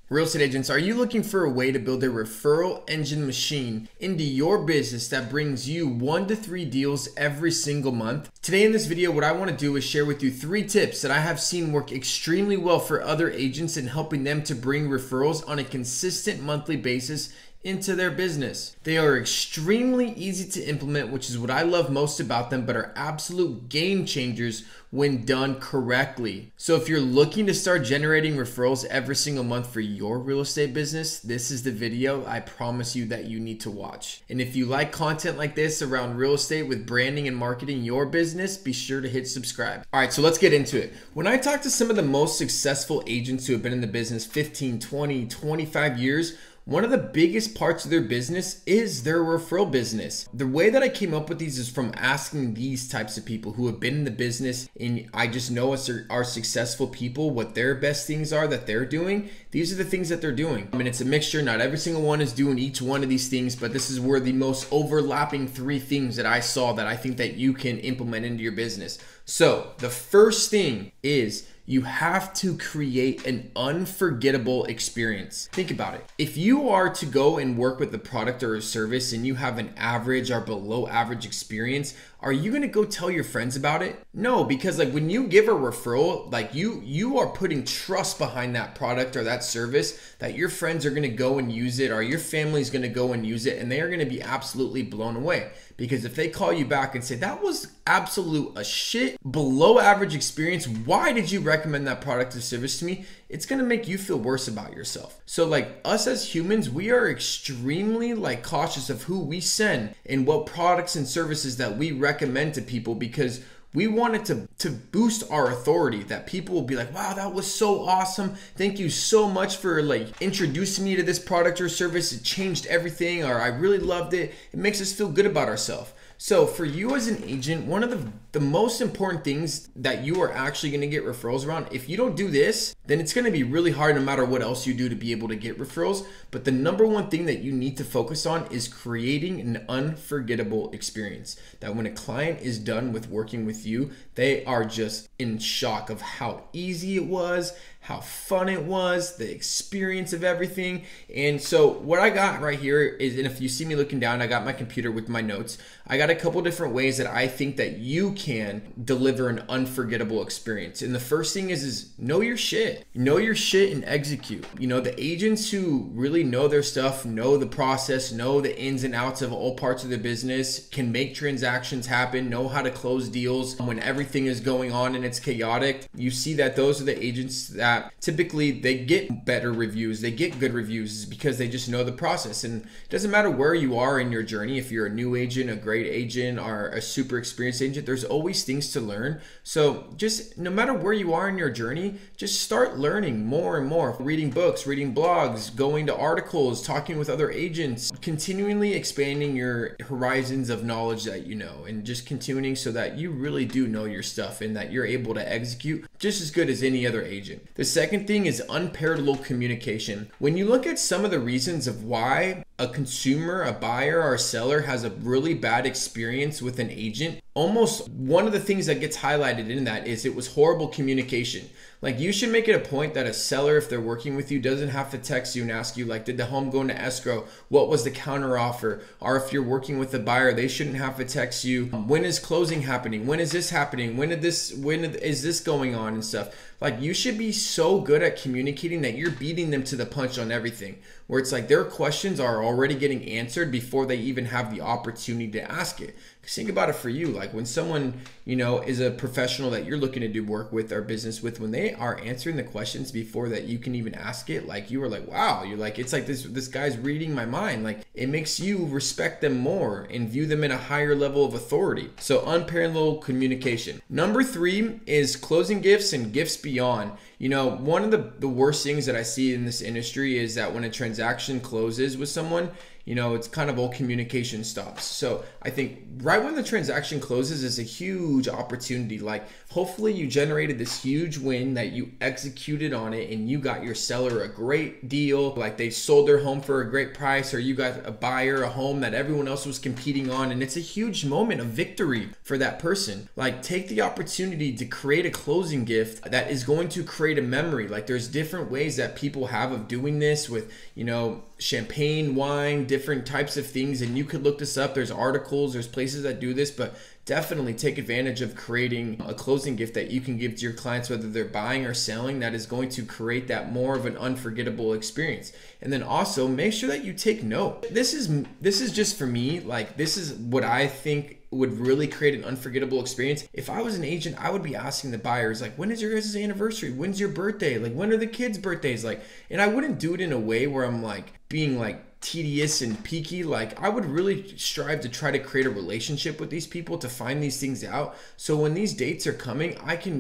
Real estate agents, are you looking for a way to build a referral engine machine into your business that brings you 1 to 3 deals every single month? Today in this video, what I want to do is share with you 3 tips that I have seen work extremely well for other agents in helping them to bring referrals on a consistent monthly basis into their business. They are extremely easy to implement, which is what I love most about them, but are absolute game changers when done correctly. So if you're looking to start generating referrals every single month for your real estate business, this is the video I promise you that you need to watch. And if you like content like this around real estate with branding and marketing your business, be sure to hit subscribe. All right, so let's get into it. When I talk to some of the most successful agents who have been in the business 15, 20, 25 years, one of the biggest parts of their business is their referral business. The way that I came up with these is from asking these types of people who have been in the business, and I just know are successful people, what their best things are that they're doing. These are the things that they're doing. I mean, it's a mixture. Not every single one is doing each one of these things, but this is where the most overlapping 3 things that I saw that I think that you can implement into your business. So the first thing is you have to create an unforgettable experience. Think about it. If you are to go and work with a product or a service and you have an average or below average experience, are you gonna go tell your friends about it? No, because like when you give a referral, like you are putting trust behind that product or that service that your friends are gonna go and use it, or your family's gonna go and use it, and they are gonna be absolutely blown away. Because if they call you back and say, that was absolute a shit, below average experience, why did you recommend that product or service to me? It's gonna make you feel worse about yourself. So like us as humans, we are extremely cautious of who we send and what products and services that we recommend to people, because we want it to boost our authority, that people will be like, wow, that was so awesome. Thank you so much for introducing me to this product or service. It changed everything, or I really loved it. It makes us feel good about ourselves. So for you as an agent, one of the most important things that you are actually going to get referrals around, if you don't do this, then it's going to be really hard no matter what else you do to be able to get referrals. But the number one thing that you need to focus on is creating an unforgettable experience. That when a client is done with working with you, they are just in shock of how easy it was, how fun it was, the experience of everything. And so what I got right here is, and if you see me looking down, I got my computer with my notes. I got a couple different ways that I think that you can deliver an unforgettable experience. And the first thing is know your shit. Know your shit and execute. You know, the agents who really know their stuff, know the process, know the ins and outs of all parts of the business, can make transactions happen, know how to close deals when everything is going on and it's chaotic. You see that those are the agents that typically they get better reviews, they get good reviews because they just know the process. And it doesn't matter where you are in your journey, if you're a new agent, a great agent, or a super experienced agent, there's always things to learn. So just no matter where you are in your journey, just start learning more and more, reading books, reading blogs, going to articles, talking with other agents, continually expanding your horizons of knowledge that you know, and just continuing so that you really do know your stuff and that you're able to execute just as good as any other agent. The second thing is unparalleled communication. When you look at some of the reasons of why a consumer, a buyer, or a seller has a really bad experience with an agent, almost one of the things that gets highlighted in that is it was horrible communication. Like, you should make it a point that a seller, if they're working with you, doesn't have to text you and ask you, like, did the home go into escrow? What was the counter offer? Or if you're working with a buyer, they shouldn't have to text you, when is closing happening? When is this happening? When is this going on and stuff? Like, you should be so good at communicating that you're beating them to the punch on everything, where it's like their questions are already getting answered before they even have the opportunity to ask it. Because think about it for you, like when someone, you know, is a professional that you're looking to do work with or business with, when they are answering the questions before that you can even ask it, like you are like, wow, you're like, it's like this guy's reading my mind. Like, it makes you respect them more and view them in a higher level of authority. So unparalleled communication. Number 3 is closing gifts and gifts beyond. You know, one of the worst things that I see in this industry is that when a transaction closes with someone, you know, it's kind of all communication stops. So I think right when the transaction closes is a huge opportunity. Like, hopefully you generated this huge win, that you executed on it and you got your seller a great deal. Like, they sold their home for a great price, or you got a buyer a home that everyone else was competing on. And it's a huge moment of victory for that person. Like, take the opportunity to create a closing gift that is going to create create a memory. Like there's different ways that people have of doing this with, champagne, wine, different types of things. And you could look this up. There's articles, there's places that do this, but definitely take advantage of creating a closing gift that you can give to your clients, whether they're buying or selling, that is going to create that more of an unforgettable experience. And then also make sure that you take note. This is just for me, like this is what I think would really create an unforgettable experience. If I was an agent, I would be asking the buyers, like, when is your guys' anniversary? When's your birthday? Like, when are the kids' birthdays? Like, and I wouldn't do it in a way where I'm like being like tedious and peaky. Like I would really strive to try to create a relationship with these people, to find these things out. So when these dates are coming,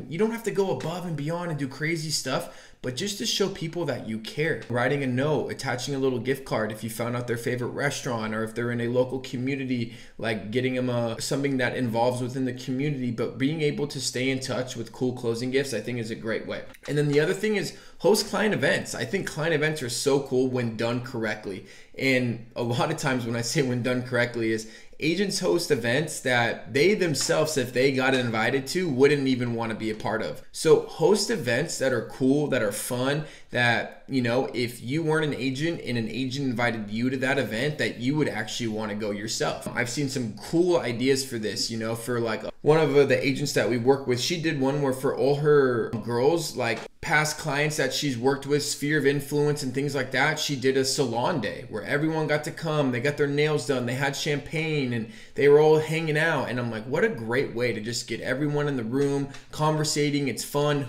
you don't have to go above and beyond and do crazy stuff, but just to show people that you care. Writing a note, attaching a little gift card if you found out their favorite restaurant, or if they're in a local community, like getting them something that involves within the community, but being able to stay in touch with cool closing gifts, I think is a great way. And then the other thing is host client events. I think client events are so cool when done correctly. And a lot of times when I say when done correctly is agents host events that they themselves, if they got invited to, wouldn't even want to be a part of. So host events that are cool, that are fun, that, if you weren't an agent and an agent invited you to that event, that you would actually want to go yourself. I've seen some cool ideas for this, for like one of the agents that we work with, she did one where for all her girls, like past clients that she's worked with, sphere of influence and things like that, she did a salon day where everyone got to come, they got their nails done, they had champagne, and they were all hanging out. And I'm like, what a great way to just get everyone in the room conversating. It's fun.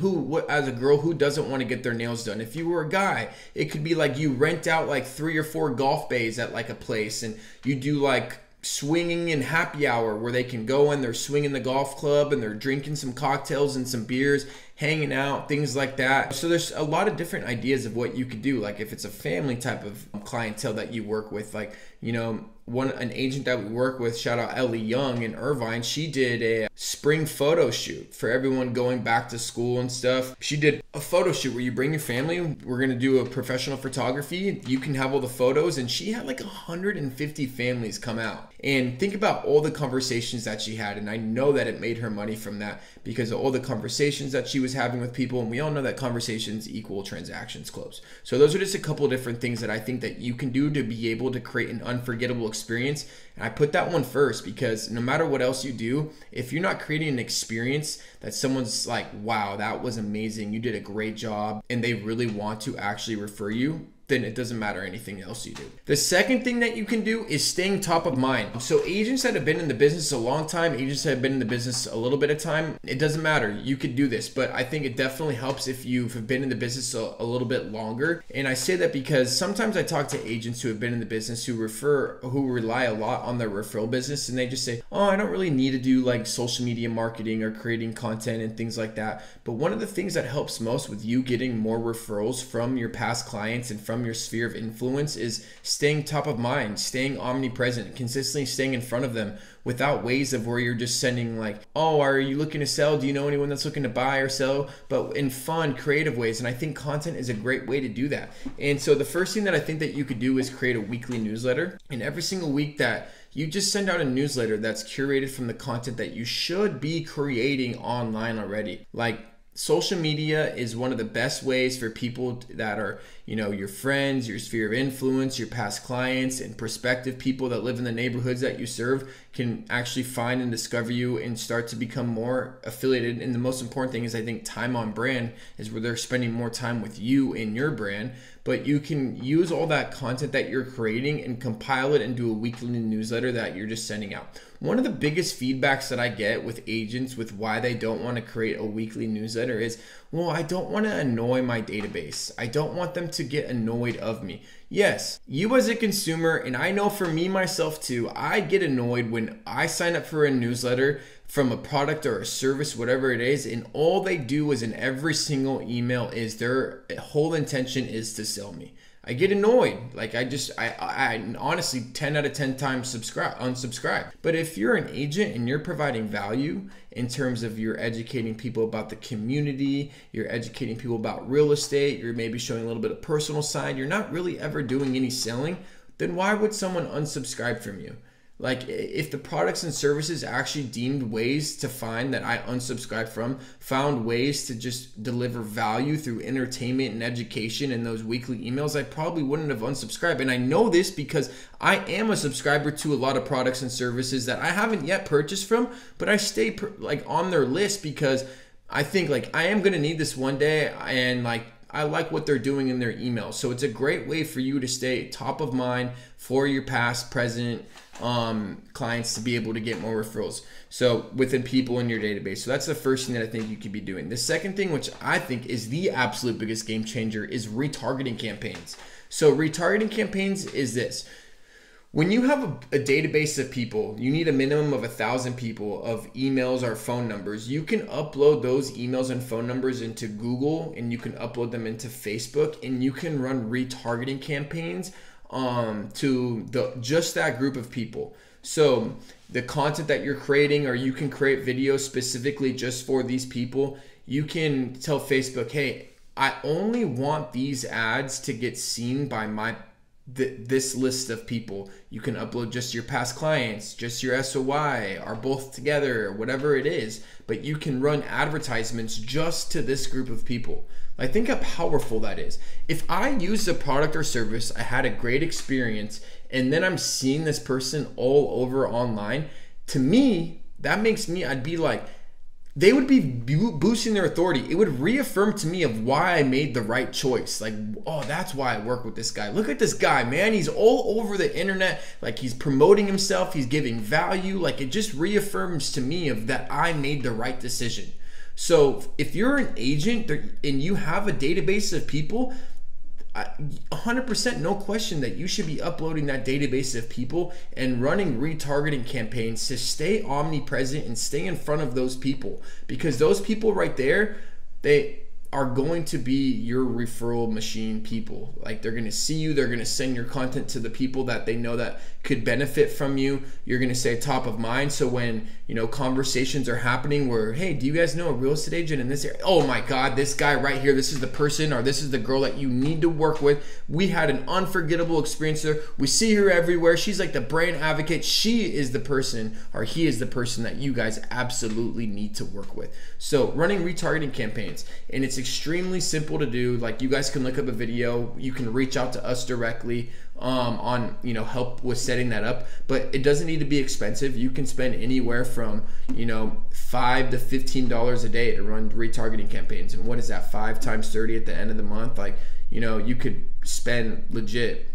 As a girl, who doesn't want to get their nails done? If you were a guy, it could be like you rent out like 3 or 4 golf bays at like a place, and you do like swinging and happy hour where they can go and they're swinging the golf club and they're drinking some cocktails and some beers, hanging out, things like that. So there's a lot of different ideas of what you could do. Like if it's a family type of clientele that you work with, like, an agent that we work with, shout out Ellie Young in Irvine, she did a spring photo shoot for everyone going back to school and stuff. She did a photo shoot where you bring your family, we're going to do a professional photography, you can have all the photos, and she had like 150 families come out. And think about all the conversations that she had, and I know that it made her money from that because of all the conversations that she was having with people, and we all know that conversations equal transactions close. So those are just a couple of different things that I think that you can do to be able to create an unforgettable experience. And I put that one first because no matter what else you do, if you're not creating an experience that someone's like, wow, that was amazing, you did a great job, and they really want to actually refer you, then it doesn't matter anything else you do. The second thing that you can do is staying top of mind. So agents that have been in the business a long time, agents that have been in the business a little bit of time, it doesn't matter. You could do this, but I think it definitely helps if you've been in the business a little bit longer. And I say that because sometimes I talk to agents who have been in the business who rely a lot on their referral business, and they just say, oh, I don't really need to do like social media marketing or creating content and things like that. But one of the things that helps most with you getting more referrals from your past clients and from your sphere of influence is staying top of mind, staying omnipresent, consistently staying in front of them without ways of where you're just sending like, oh, are you looking to sell? Do you know anyone that's looking to buy or sell? But in fun, creative ways. And I think content is a great way to do that. And so the first thing that I think that you could do is create a weekly newsletter. And every single week that you just send out a newsletter that's curated from the content that you should be creating online already. Like, social media is one of the best ways for people that are, your friends, your sphere of influence, your past clients, and prospective people that live in the neighborhoods that you serve can actually find and discover you and start to become more affiliated. And the most important thing is, I think, time on brand is where they're spending more time with you and your brand. But you can use all that content that you're creating and compile it into a weekly newsletter that you're just sending out. One of the biggest feedbacks that I get with agents with why they don't want to create a weekly newsletter is, well, I don't want to annoy my database. I don't want them to get annoyed of me. Yes, you as a consumer, and I know for me myself too, I get annoyed when I sign up for a newsletter from a product or a service, whatever it is, and all they do is in every single email is their whole intention is to sell me. I get annoyed. Like I honestly 10 out of 10 times unsubscribe. But if you're an agent and you're providing value in terms of you're educating people about the community, you're educating people about real estate, you're maybe showing a little bit of personal side, you're not really ever doing any selling, then why would someone unsubscribe from you? Like if the products and services actually deemed ways to find that I unsubscribed from, found ways to just deliver value through entertainment and education in those weekly emails, I probably wouldn't have unsubscribed. And I know this because I am a subscriber to a lot of products and services that I haven't yet purchased from, but I stay like on their list because I think like I am going to need this one day, and like I like what they're doing in their emails. So it's a great way for you to stay top of mind for your past, present clients to be able to get more referrals. So within people in your database. So that's the first thing that I think you could be doing. The second thing, which I think is the absolute biggest game changer, is retargeting campaigns. So retargeting campaigns is this. When you have a database of people, you need a minimum of 1,000 people of emails or phone numbers. You can upload those emails and phone numbers into Google, and you can upload them into Facebook, and you can run retargeting campaigns to just that group of people. So the content that you're creating, or you can create videos specifically just for these people. You can tell Facebook, hey, I only want these ads to get seen by this list of people. You can upload just your past clients, just your SOI, or both together, whatever it is, but you can run advertisements just to this group of people. I think how powerful that is. If I use a product or service, I had a great experience, and then I'm seeing this person all over online, to me, that makes me, I'd be like, they would be boosting their authority. It would reaffirm to me of why I made the right choice. Like, oh, that's why I work with this guy. Look at this guy, man. He's all over the internet. Like, he's promoting himself. He's giving value. Like, it just reaffirms to me of that I made the right decision. So if you're an agent and you have a database of people, 100% no question that you should be uploading that database of people and running retargeting campaigns to stay omnipresent and stay in front of those people, because those people right there, they are going to be your referral machine people. Like, they're going to see you, they're going to send your content to the people that they know that could benefit from you. You're going to stay top of mind. So when, you know, conversations are happening where, hey, do you guys know a real estate agent in this area? Oh my God, this guy right here, this is the person, or this is the girl that you need to work with. We had an unforgettable experience there. We see her everywhere. She's like the brand advocate. She is the person, or he is the person that you guys absolutely need to work with. So running retargeting campaigns, and it's extremely simple to do. Like, you guys can look up a video. You can reach out to us directly on, you know, help with setting that up, but it doesn't need to be expensive. You can spend anywhere from, you know, $5 to $15 a day to run retargeting campaigns. And what is that, 5 times 30 at the end of the month? Like, you know, you could spend legit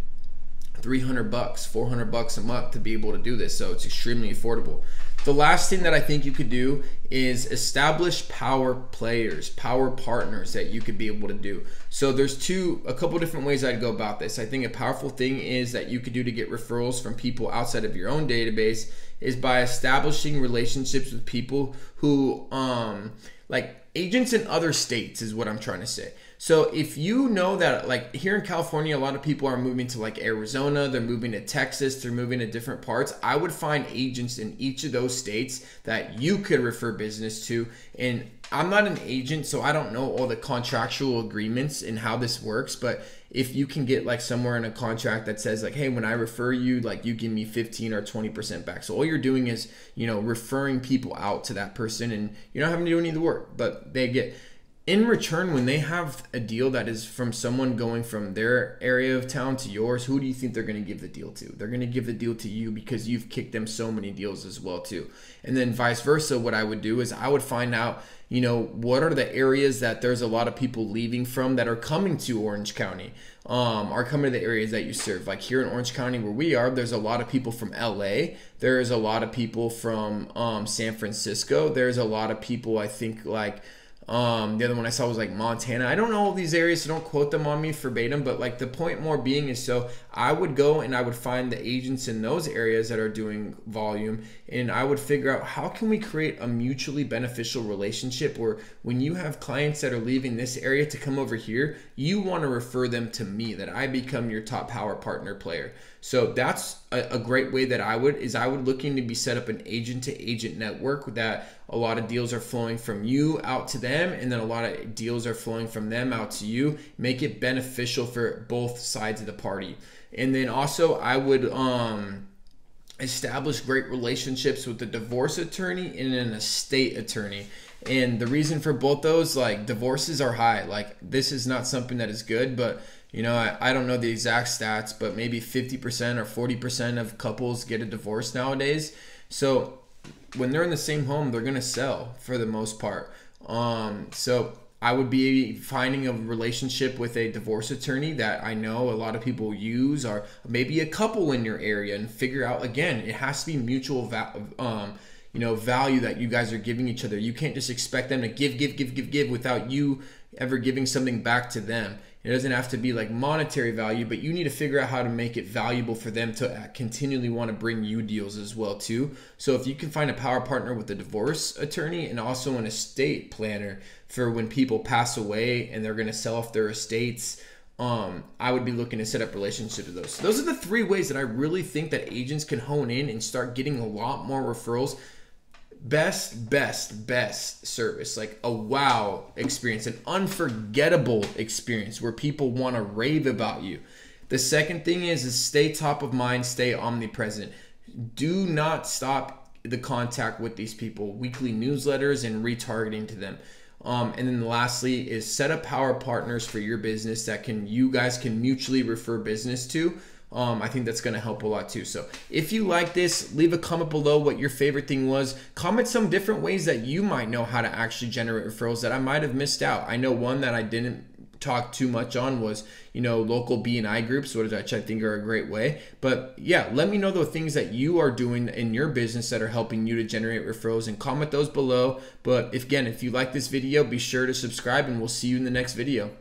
$300, $400 a month to be able to do this. So it's extremely affordable. The last thing that I think you could do is establish power players, power partners that you could be able to do. So there's a couple different ways I'd go about this. I think a powerful thing is that you could do to get referrals from people outside of your own database is by establishing relationships with people who, like agents in other states is what I'm trying to say. So if you know that, like here in California, a lot of people are moving to like Arizona, they're moving to Texas, they're moving to different parts. I would find agents in each of those states that you could refer business to. And I'm not an agent, so I don't know all the contractual agreements and how this works, but if you can get like somewhere in a contract that says like, hey, when I refer you, like you give me 15 or 20% back. So all you're doing is, you know, referring people out to that person, and you're not having to do any of the work, but they get in return, when they have a deal that is from someone going from their area of town to yours, who do you think they're going to give the deal to? They're going to give the deal to you because you've kicked them so many deals as well too. And then vice versa, what I would do is I would find out, you know, what are the areas that there's a lot of people leaving from that are coming to Orange County, are coming to the areas that you serve. Like here in Orange County where we are, there's a lot of people from LA. There's a lot of people from San Francisco. There's a lot of people, I think, like the other one I saw was like Montana. I don't know all these areas, so don't quote them on me verbatim, but like the point more being is, so I would go and I would find the agents in those areas that are doing volume, and I would figure out how can we create a mutually beneficial relationship where when you have clients that are leaving this area to come over here, you want to refer them to me, that I become your top power partner player. So that's a great way that I would looking to be set up an agent to agent network that a lot of deals are flowing from you out to them, and then a lot of deals are flowing from them out to you. Make it beneficial for both sides of the party. And then also I would establish great relationships with a divorce attorney and an estate attorney. And the reason for both those, like, divorces are high. Like, this is not something that is good, but you know, I don't know the exact stats, but maybe 50% or 40% of couples get a divorce nowadays. So when they're in the same home, they're gonna sell for the most part. So I would be finding a relationship with a divorce attorney that I know a lot of people use, or maybe a couple in your area, and figure out, again, it has to be mutual value that you guys are giving each other. You can't just expect them to give without you ever giving something back to them. It doesn't have to be like monetary value, but you need to figure out how to make it valuable for them to continually want to bring you deals as well too. So if you can find a power partner with a divorce attorney and also an estate planner for when people pass away and they're going to sell off their estates, I would be looking to set up relationships with those. So those are the 3 ways that I really think that agents can hone in and start getting a lot more referrals. Best service, like a wow experience, an unforgettable experience where people want to rave about you. The second thing is stay top of mind, stay omnipresent. Do not stop the contact with these people, weekly newsletters and retargeting to them. And then lastly is set up power partners for your business that you guys can mutually refer business to. I think that's going to help a lot too. So if you like this, leave a comment below what your favorite thing was. Comment some different ways that you might know how to actually generate referrals that I might have missed out. I know one that I didn't talk too much on was, local B&I groups, which I think are a great way. But yeah, let me know the things that you are doing in your business that are helping you to generate referrals, and comment those below. But if you like this video, be sure to subscribe, and we'll see you in the next video.